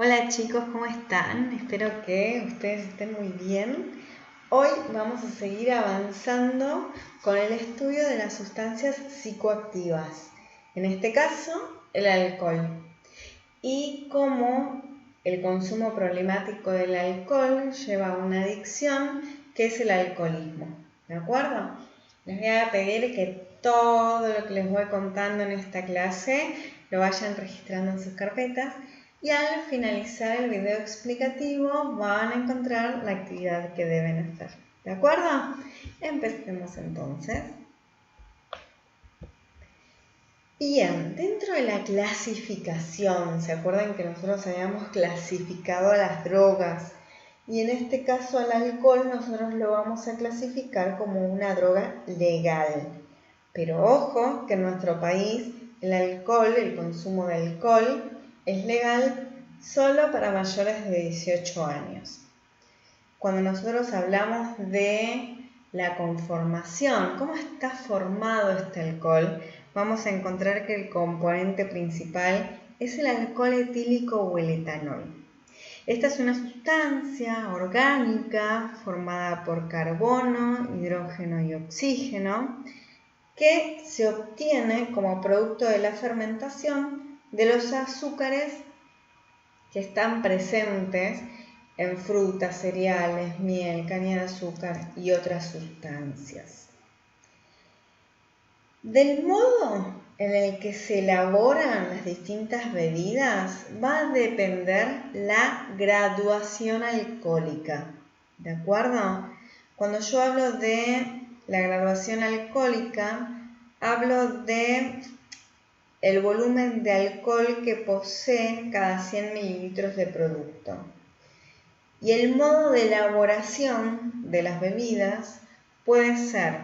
Hola chicos, ¿cómo están? Espero que ustedes estén muy bien. Hoy vamos a seguir avanzando con el estudio de las sustancias psicoactivas, en este caso el alcohol, y cómo el consumo problemático del alcohol lleva a una adicción que es el alcoholismo. ¿De acuerdo? Les voy a pedir que todo lo que les voy contando en esta clase lo vayan registrando en sus carpetas y al finalizar el video explicativo van a encontrar la actividad que deben hacer. ¿De acuerdo? Empecemos entonces. Bien, dentro de la clasificación, ¿se acuerdan que nosotros habíamos clasificado a las drogas? Y en este caso al alcohol nosotros lo vamos a clasificar como una droga legal. Pero ojo que en nuestro país el alcohol, el consumo de alcohol, es legal solo para mayores de 18 años. Cuando nosotros hablamos de la conformación, cómo está formado este alcohol, vamos a encontrar que el componente principal es el alcohol etílico o el etanol. Esta es una sustancia orgánica formada por carbono, hidrógeno y oxígeno que se obtiene como producto de la fermentación de los azúcares que están presentes en frutas, cereales, miel, caña de azúcar y otras sustancias. Del modo en el que se elaboran las distintas bebidas va a depender la graduación alcohólica, ¿de acuerdo? Cuando yo hablo de la graduación alcohólica, hablo de el volumen de alcohol que posee cada 100 mililitros de producto. Y el modo de elaboración de las bebidas puede ser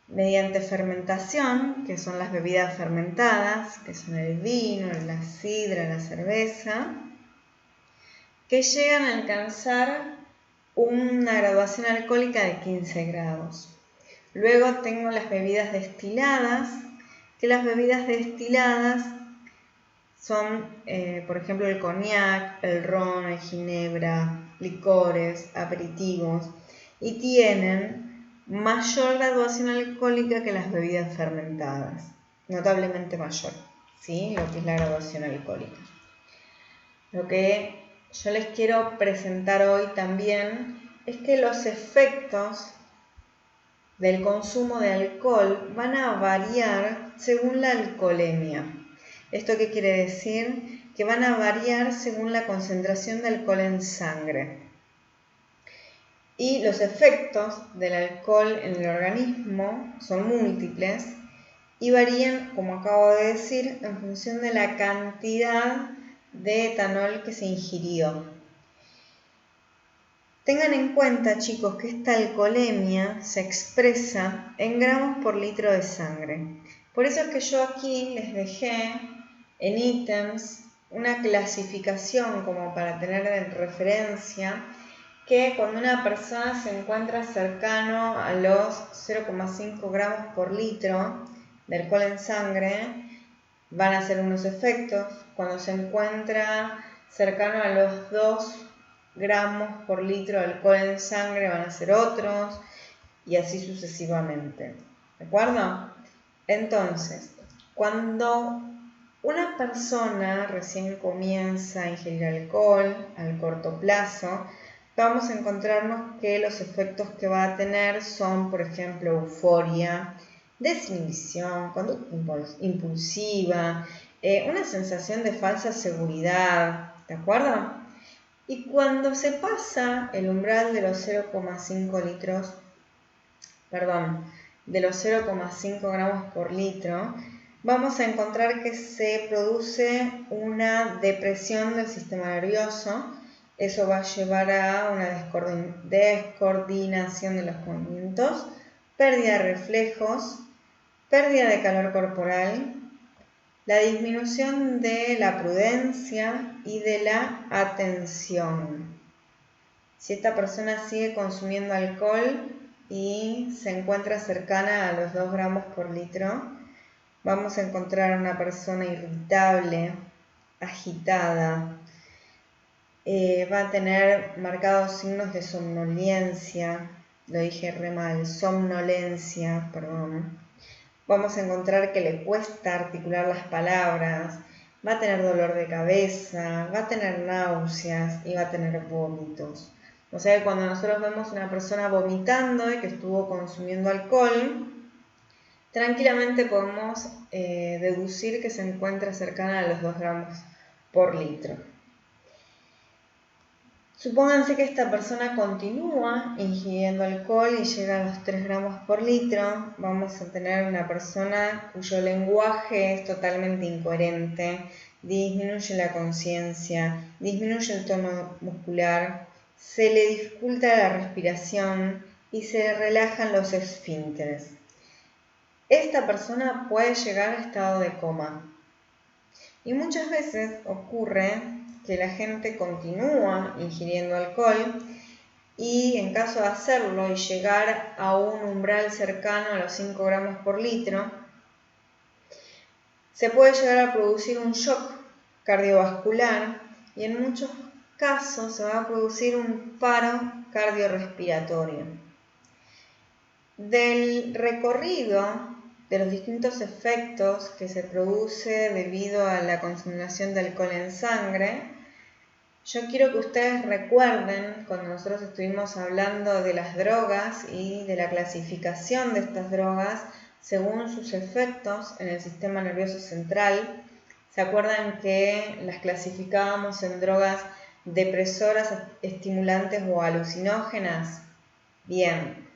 mediante fermentación, que son las bebidas fermentadas, que son el vino, la sidra, la cerveza, que llegan a alcanzar una graduación alcohólica de 15 grados. Luego tengo las bebidas destiladas, que las bebidas destiladas son, por ejemplo, el cognac, el ron, el ginebra, licores, aperitivos, y tienen mayor graduación alcohólica que las bebidas fermentadas, notablemente mayor, ¿sí? Lo que es la graduación alcohólica. Lo que yo les quiero presentar hoy también es que los efectos del consumo de alcohol van a variar según la alcoholemia. ¿Esto qué quiere decir? Que van a variar según la concentración de alcohol en sangre. Y los efectos del alcohol en el organismo son múltiples y varían, como acabo de decir, en función de la cantidad de etanol que se ingirió. Tengan en cuenta, chicos, que esta alcoholemia se expresa en gramos por litro de sangre. Por eso es que yo aquí les dejé en ítems una clasificación como para tener en referencia que cuando una persona se encuentra cercano a los 0,5 gramos por litro de alcohol en sangre, van a ser unos efectos. Cuando se encuentra cercano a los 2 gramos por litro de alcohol en sangre van a ser otros y así sucesivamente. ¿De acuerdo? Entonces, cuando una persona recién comienza a ingerir alcohol al corto plazo, vamos a encontrarnos que los efectos que va a tener son, por ejemplo, euforia, desinhibición, conducta impulsiva, una sensación de falsa seguridad, ¿de acuerdo? Y cuando se pasa el umbral de los 0,5 gramos por litro, vamos a encontrar que se produce una depresión del sistema nervioso. Eso va a llevar a una descoordinación de los movimientos, pérdida de reflejos, pérdida de calor corporal, la disminución de la prudencia y de la atención. Si esta persona sigue consumiendo alcohol y se encuentra cercana a los 2 gramos por litro, vamos a encontrar a una persona irritable, agitada, va a tener marcados signos de somnolencia, lo dije re mal, somnolencia, perdón. Vamos a encontrar que le cuesta articular las palabras, va a tener dolor de cabeza, va a tener náuseas y va a tener vómitos. O sea que cuando nosotros vemos una persona vomitando y que estuvo consumiendo alcohol, tranquilamente podemos deducir que se encuentra cercana a los 2 gramos por litro. Supónganse que esta persona continúa ingiriendo alcohol y llega a los 3 gramos por litro. Vamos a tener una persona cuyo lenguaje es totalmente incoherente, disminuye la conciencia, disminuye el tono muscular, se le dificulta la respiración y se le relajan los esfínteres. Esta persona puede llegar a estado de coma. Y muchas veces ocurre que la gente continúa ingiriendo alcohol y en caso de hacerlo y llegar a un umbral cercano a los 5 gramos por litro, se puede llegar a producir un shock cardiovascular y en muchos casos se va a producir un paro cardiorrespiratorio. Del recorrido de los distintos efectos que se produce debido a la consumición de alcohol en sangre, yo quiero que ustedes recuerden cuando nosotros estuvimos hablando de las drogas y de la clasificación de estas drogas según sus efectos en el sistema nervioso central. ¿Se acuerdan que las clasificábamos en drogas depresoras, estimulantes o alucinógenas? Bien.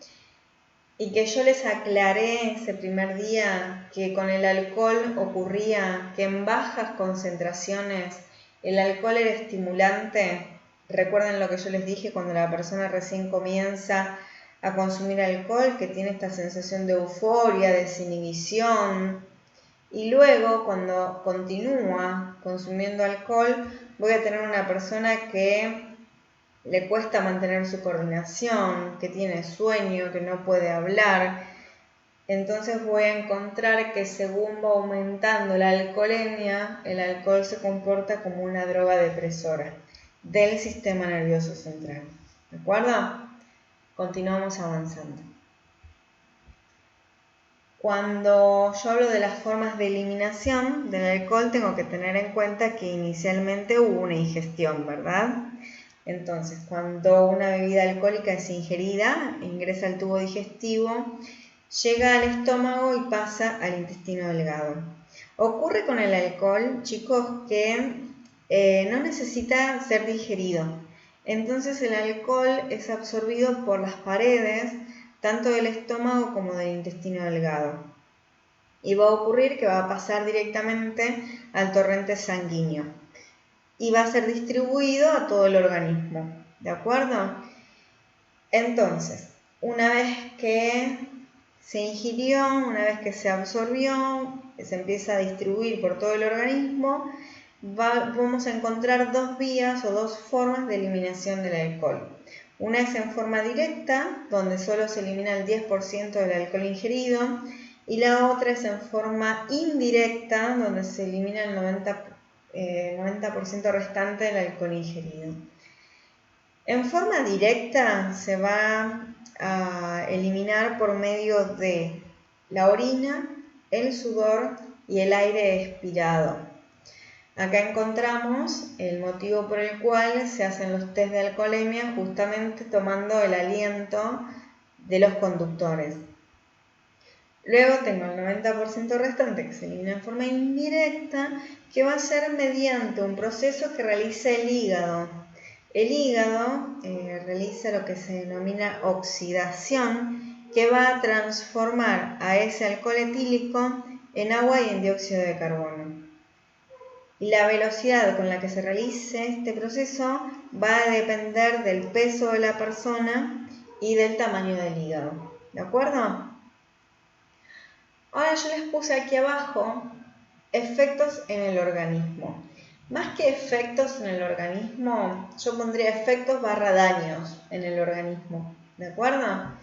Y que yo les aclaré ese primer día que con el alcohol ocurría que en bajas concentraciones el alcohol era estimulante. Recuerden lo que yo les dije cuando la persona recién comienza a consumir alcohol, que tiene esta sensación de euforia, de desinhibición. Y luego, cuando continúa consumiendo alcohol, voy a tener una persona que le cuesta mantener su coordinación, que tiene sueño, que no puede hablar. Entonces voy a encontrar que según va aumentando la alcoholemia, el alcohol se comporta como una droga depresora del sistema nervioso central. ¿De acuerdo? Continuamos avanzando. Cuando yo hablo de las formas de eliminación del alcohol, tengo que tener en cuenta que inicialmente hubo una ingestión, ¿verdad? Entonces, cuando una bebida alcohólica es ingerida, ingresa al tubo digestivo, llega al estómago y pasa al intestino delgado. Ocurre con el alcohol, chicos, que no necesita ser digerido. Entonces el alcohol es absorbido por las paredes, tanto del estómago como del intestino delgado. Y va a ocurrir que va a pasar directamente al torrente sanguíneo. Y va a ser distribuido a todo el organismo, ¿de acuerdo? Entonces, una vez que se ingirió, una vez que se absorbió, se empieza a distribuir por todo el organismo, vamos a encontrar 2 vías o 2 formas de eliminación del alcohol. Una es en forma directa, donde solo se elimina el 10% del alcohol ingerido, y la otra es en forma indirecta, donde se elimina el 90% restante del alcohol ingerido. En forma directa se va a eliminar por medio de la orina, el sudor y el aire expirado. Acá encontramos el motivo por el cual se hacen los test de alcoholemia, justamente tomando el aliento de los conductores. Luego tengo el 90% restante que se elimina en forma indirecta, que va a ser mediante un proceso que realiza el hígado. El hígado realiza lo que se denomina oxidación, que va a transformar a ese alcohol etílico en agua y en dióxido de carbono. Y la velocidad con la que se realice este proceso va a depender del peso de la persona y del tamaño del hígado. ¿De acuerdo? Ahora yo les puse aquí abajo efectos en el organismo. Más que efectos en el organismo, yo pondría efectos / daños en el organismo. ¿De acuerdo?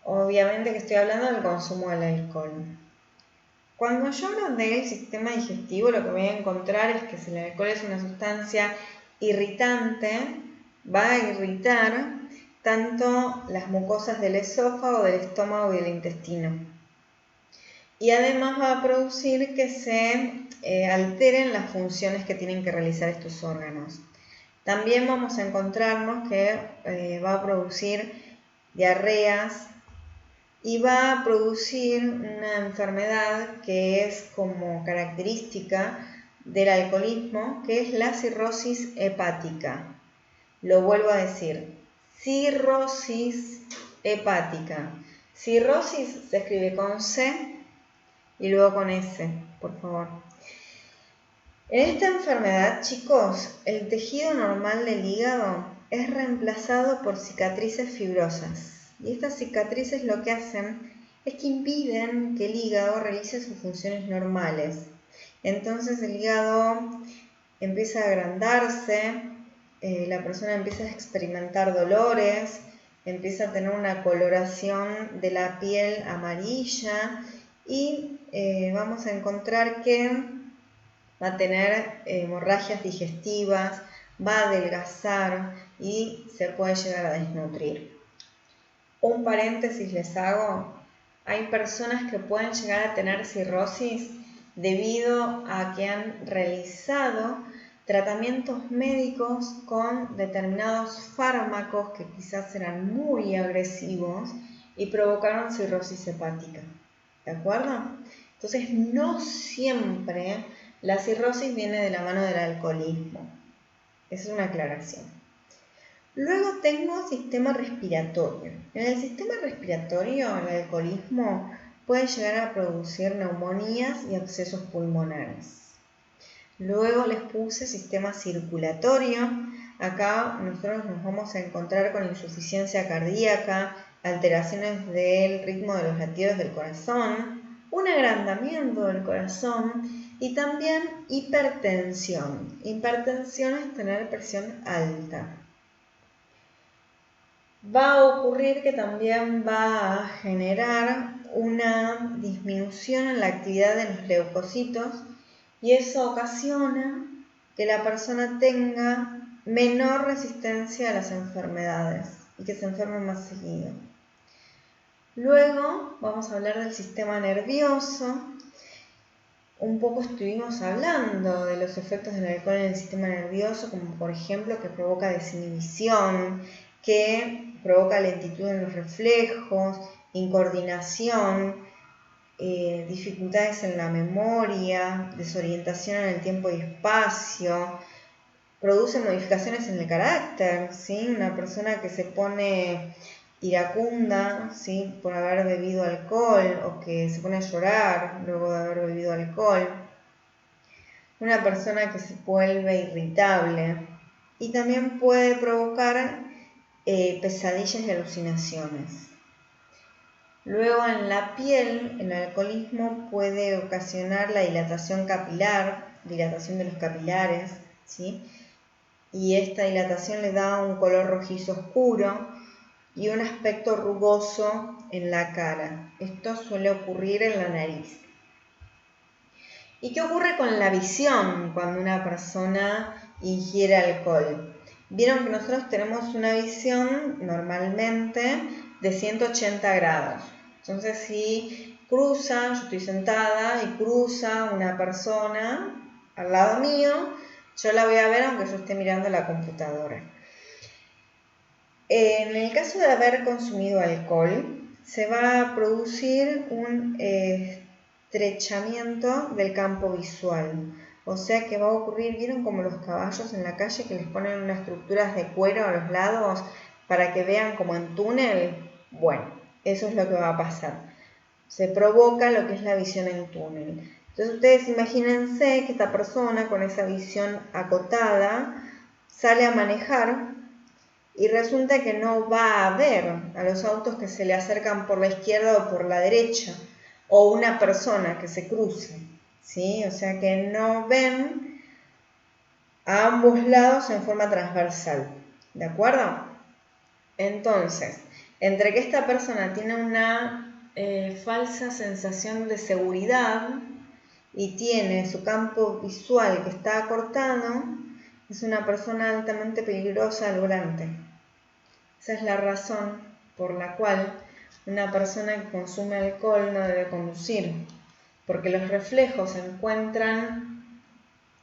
Obviamente que estoy hablando del consumo del alcohol. Cuando yo hablo del sistema digestivo, lo que voy a encontrar es que el alcohol es una sustancia irritante, va a irritar tanto las mucosas del esófago, del estómago y del intestino. Y además va a producir que se alteren las funciones que tienen que realizar estos órganos. También vamos a encontrarnos que va a producir diarreas y va a producir una enfermedad que es como característica del alcoholismo, que es la cirrosis hepática. Lo vuelvo a decir, cirrosis hepática. Cirrosis se escribe con C y luego con S, por favor. En esta enfermedad, chicos, el tejido normal del hígado es reemplazado por cicatrices fibrosas. Y estas cicatrices lo que hacen es que impiden que el hígado realice sus funciones normales. Entonces el hígado empieza a agrandarse, la persona empieza a experimentar dolores, empieza a tener una coloración de la piel amarilla y vamos a encontrar que va a tener hemorragias digestivas, va a adelgazar y se puede llegar a desnutrir. Un paréntesis les hago, hay personas que pueden llegar a tener cirrosis debido a que han realizado tratamientos médicos con determinados fármacos que quizás eran muy agresivos y provocaron cirrosis hepática. ¿De acuerdo? Entonces, no siempre la cirrosis viene de la mano del alcoholismo. Esa es una aclaración. Luego tengo sistema respiratorio. En el sistema respiratorio, el alcoholismo puede llegar a producir neumonías y abscesos pulmonares. Luego les puse sistema circulatorio. Acá nosotros nos vamos a encontrar con insuficiencia cardíaca, alteraciones del ritmo de los latidos del corazón, un agrandamiento del corazón y también hipertensión. Hipertensión es tener presión alta. Va a ocurrir que también va a generar una disminución en la actividad de los leucocitos y eso ocasiona que la persona tenga menor resistencia a las enfermedades y que se enferme más seguido. Luego vamos a hablar del sistema nervioso. Un poco estuvimos hablando de los efectos del alcohol en el sistema nervioso, como por ejemplo que provoca desinhibición, que provoca lentitud en los reflejos, incoordinación, dificultades en la memoria, desorientación en el tiempo y espacio, produce modificaciones en el carácter, ¿sí? Una persona que se pone iracunda, ¿sí? Por haber bebido alcohol o que se pone a llorar luego de haber bebido alcohol, una persona que se vuelve irritable y también puede provocar pesadillas y alucinaciones. Luego en la piel, el alcoholismo puede ocasionar la dilatación capilar, dilatación de los capilares, ¿sí? Y esta dilatación le da un color rojizo oscuro y un aspecto rugoso en la cara. Esto suele ocurrir en la nariz. ¿Y qué ocurre con la visión cuando una persona ingiere alcohol? Vieron que nosotros tenemos una visión normalmente de 180 grados. Entonces, si cruza, yo estoy sentada y cruza una persona al lado mío, yo la voy a ver aunque yo esté mirando la computadora. En el caso de haber consumido alcohol, se va a producir un estrechamiento del campo visual. O sea que va a ocurrir, ¿vieron como los caballos en la calle que les ponen unas estructuras de cuero a los lados para que vean como en túnel? Bueno, eso es lo que va a pasar. Se provoca lo que es la visión en túnel. Entonces ustedes imagínense que esta persona con esa visión acotada sale a manejar y resulta que no va a ver a los autos que se le acercan por la izquierda o por la derecha o una persona que se cruce, ¿sí? O sea que no ven a ambos lados en forma transversal, ¿de acuerdo? Entonces, entre que esta persona tiene una falsa sensación de seguridad y tiene su campo visual que está acortado, Es una persona altamente peligrosa al volante. Esa es la razón por la cual una persona que consume alcohol no debe conducir, porque los reflejos se encuentran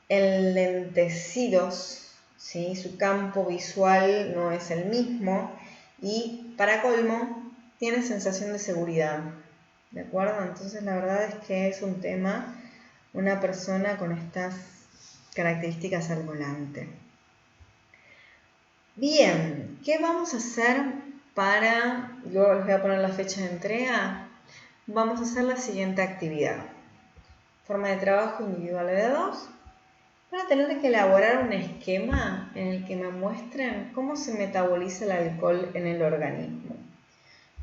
enlentecidos, ¿sí? Su campo visual no es el mismo y, para colmo, tiene sensación de seguridad, ¿de acuerdo? Entonces la verdad es que es un tema, una persona con estas características al volante. Bien, ¿qué vamos a hacer para, luego les voy a poner la fecha de entrega? Vamos a hacer la siguiente actividad. Forma de trabajo individual de 2. Van a tener que elaborar un esquema en el que me muestren cómo se metaboliza el alcohol en el organismo.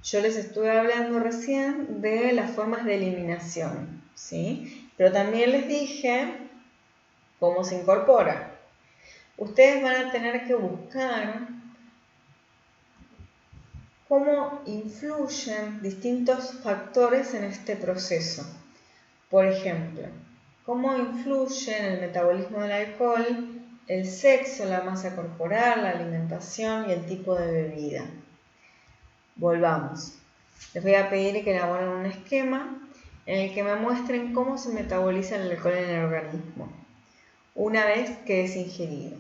Yo les estuve hablando recién de las formas de eliminación, ¿sí? Pero también les dije cómo se incorpora. Ustedes van a tener que buscar cómo influyen distintos factores en este proceso. Por ejemplo, cómo influye en el metabolismo del alcohol el sexo, la masa corporal, la alimentación y el tipo de bebida. Volvamos. Les voy a pedir que elaboren un esquema en el que me muestren cómo se metaboliza el alcohol en el organismo una vez que es ingerido.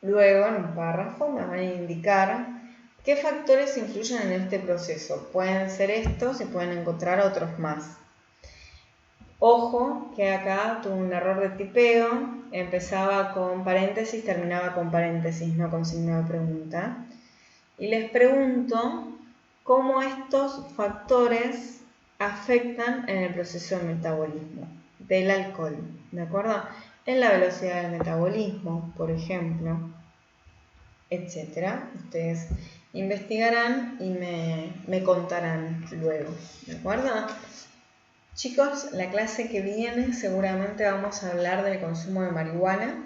Luego, en un párrafo, me van a indicar qué factores influyen en este proceso. Pueden ser estos y pueden encontrar otros más. Ojo, que acá tuve un error de tipeo. Empezaba con paréntesis, terminaba con paréntesis, no con signo de pregunta. Y les pregunto cómo estos factores afectan en el proceso de metabolismo del alcohol, ¿de acuerdo? En la velocidad del metabolismo, por ejemplo, etcétera. Ustedes investigarán y me contarán luego, ¿de acuerdo? Chicos, la clase que viene seguramente vamos a hablar del consumo de marihuana.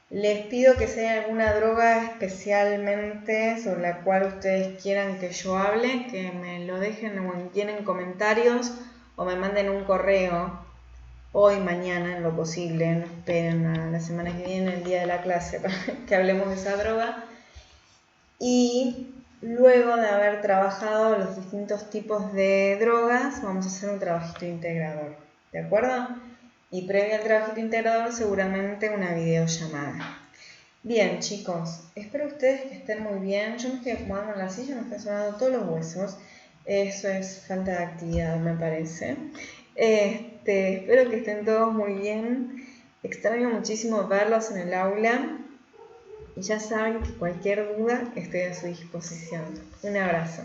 Les pido que si hay alguna droga especialmente sobre la cual ustedes quieran que yo hable, que me lo dejen o en comentarios o me manden un correo hoy, mañana, en lo posible. No esperen a la semana que viene, el día de la clase, para que hablemos de esa droga. Y luego de haber trabajado los distintos tipos de drogas, vamos a hacer un trabajito integrador, ¿de acuerdo? Y previo al trabajito integrador, seguramente una videollamada. Bien, chicos, espero ustedes que estén muy bien. Yo me estoy acomodando en la silla, me están sonando todos los huesos. Eso es falta de actividad, me parece. Espero que estén todos muy bien. Extraño muchísimo verlos en el aula. Y ya saben que cualquier duda estoy a su disposición. Un abrazo.